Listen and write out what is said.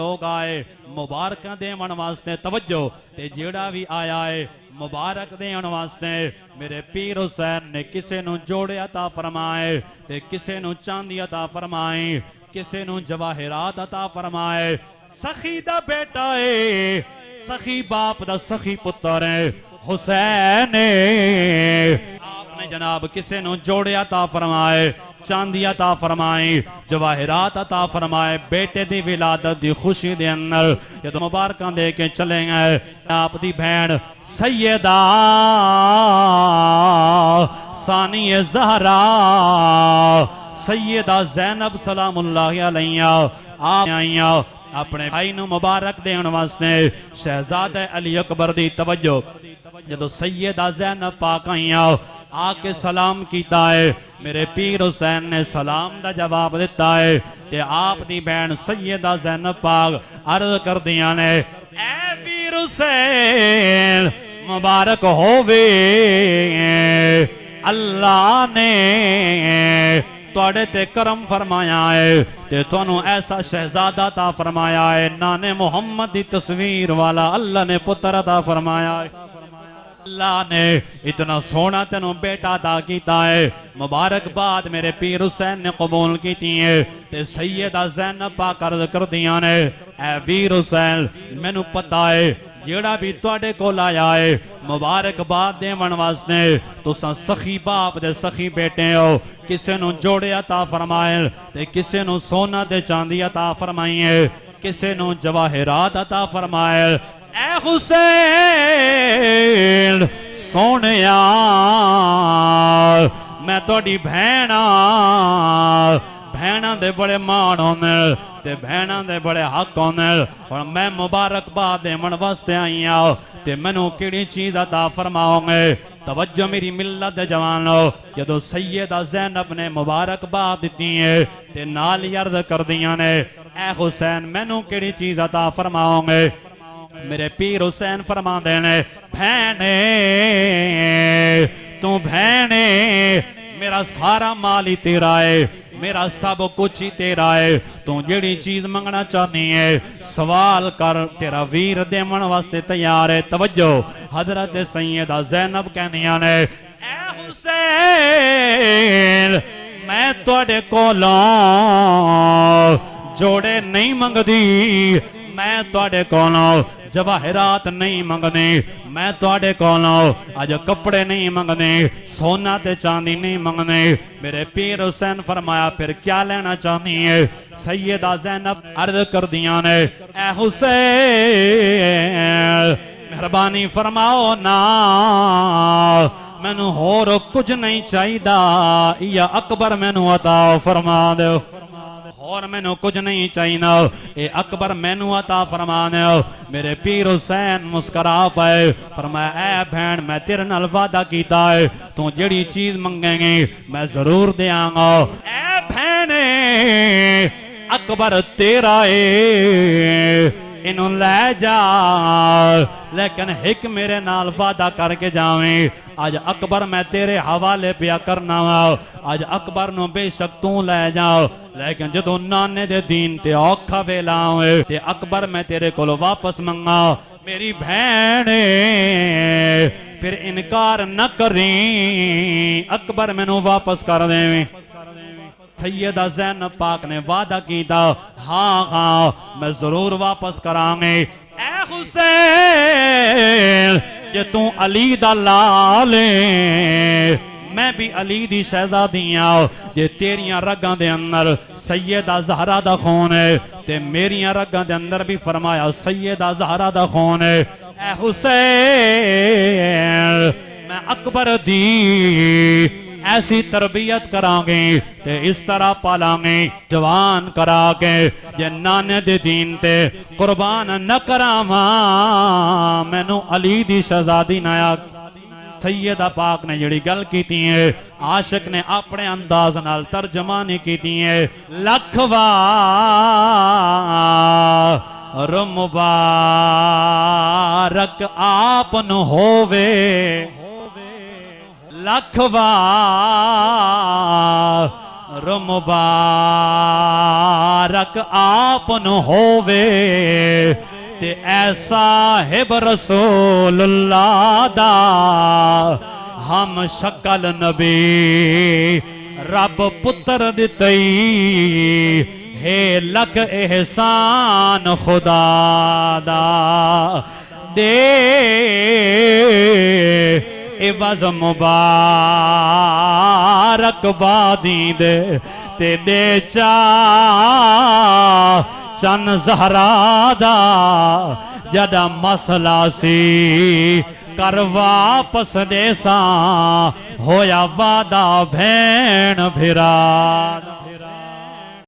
लोग आए मुबारक देवन वास्ते तवज्जो ते जेड़ा भी आया है मुबारक देन वास्ते मेरे पीर हुसैन ने किसे नू जोड़े अता फरमाए ते किसे नू चांदी अता फरमाए किसे नू जवाहिरात अता फरमाए। सखी दा बेटा है सखी बाप दा सखी पुत्र है हुसैन आपने जनाब किसे नू जोड़े अता फरमाए चांदी अता फरमाई जवाहिरात अता फरमाए बेटे दी विलादत दी खुशी दे अंदर जदों मुबारकां दे के चले गए आप दी भैन सैयदा सानिए ज़हरा सैयदा ज़ैनब सलामुल्लाह अलैहा आप आईया अपने भाई नू मुबारक देने वास्ते शहजादा अली अकबर दी तवज्जो जदों सैयदा ज़ैनब पाक आईया आके सलाम कीता है मेरे पीर हुसैन ने सलाम दा जवाब दिता है ते आप दी बहन सैयदा ज़ैनब पाक अर्ज कर दिया ने ऐ पीर हुसैन मुबारक होवे अल्लाह ने तुहाडे ते करम फरमाया है ते तुहानू ऐसा शहजादा ता फरमाया है नाने मुहम्मद दी तस्वीर वाला अल्लाह ने पुत्र अता फरमाया है अल्लाह ने इतना सोना तेनों बेटा अता किया है मुबारकबाद मेरे पीर हुसैन ने कबूल की है ते सैयदा ज़ैनब पाक अर्ज कर दिया ने ऐ वीर हुसैन मैनू पता है जेड़ा भी तुहाडे कोल आया है मुबारकबाद देवन वास्ते तुसां सखी बाप दे सखी बेटे हो किसे नू जोड़े अता फरमाए ते किसे नू सोना ते चांदी अता फरमाई किसे नू जवाहिरात अता फरमाए ऐ हुसैन सोनिया मैं तुहाडी भैन भैणा दे बड़े मान होंदे ते भैणा दे बड़े हक होंदे और मैं मुबारकबाद देवन वास्ते आई हां ते मैनू किहड़ी चीज अता फरमाओगे तवज्जो मेरी मिल्लत दे जवानो जदों सैयदा ज़ैनब ने मुबारकबाद दी है ते नाल ही अर्ज कर दियां ने ऐ हुसैन मैनू किहड़ी चीज अता फरमाओगे मेरे पीर हुसैन फरमांदे ने भैने तू भैने मेरा सारा माल ही तेरा है मेरा सब कुछ ही तेरा है तू जेड़ी चीज मंगना चाहनी है सवाल कर तेरा वीर देवन वास्ते तैयार है। तवज्जो हजरत सैयदा ज़ैनब कहनियां ने ऐ हुसैन मैं तुहाडे कोलों जोड़े नहीं मंगदी मैं तुहाडे कोलों जवाहिरात नहीं मंगने मैं तुहाडे कोलों अज कपड़े नहीं मंगने सोना ते चांदी नहीं मंगने मेरे पीर हुसैन फरमाया फिर क्या लेना चाहनी है सैयदा ज़ैनब अर्ज कर दिया ने ऐ हुसैन मेहरबानी फरमाओ ना मैनू होर कुछ नहीं चाहिदा या अकबर मैनू अता फरमा दो और मैनू कुछ नहीं चाहिए ए अकबर मैनू अता फरमा दो। मेरे पीर हुसैन मुस्करा पाए फरमाया ऐ भैन मैं तेरे नाल वादा कीता है तू जेड़ी चीज मंगेंगी मैं जरूर देंगा। ऐ भैने अकबर तेरा है इनू ले जा लेकिन एक मेरे नाल वादा करके जावे आज अकबर मैं तेरे हवाले पिया करना वा आज अकबर नो बेशक तू ले जाओ लेकिन जदों नाने दे दीन ते औखा वेला होए ते अकबर मैं तेरे कोलों वापस मंगा मेरी भैन फिर इनकार न करी अकबर मैनू वापस कर देवे। सैयदा ज़ैनब पाक ने वादा कीता हाँ हाँ मैं जरूर वापस करांगे। ऐ हुसैन जे तू अली दा लाल मैं भी अली दी शहजादी आं जे तेरियां रगां दे अंदर सैयदा ज़हरा दा खून है ते मेरियां रगां दे अंदर भी फरमाया सैयदा ज़हरा दा खून है। ऐ हुसैन मैं अकबर दी ऐसी तरबियत करांगे ते इस तरह पालांगे जवान करा के जे नाने दे दीन ते कुर्बान न करावा मैनू अली दी शहजादी नाया। सैयदा पाक ने जिहड़ी गल कीती है आशिक ने अपने अंदाज नाल तर्जमानी कीती है लखवा मुबारक आप न होवे लखवा रो मुबारक आपन होवे ते ऐसा हिब रसूलुल्लाह दा हम शक्ल नबी रब पुत्र दितई हे लख एहसान खुदा दा दे इवज़ मुबारक बादी दे ते दे चा चन ज़हरा दा जदा मसला सी कर वापस देसा होया वादा भेण भिरा।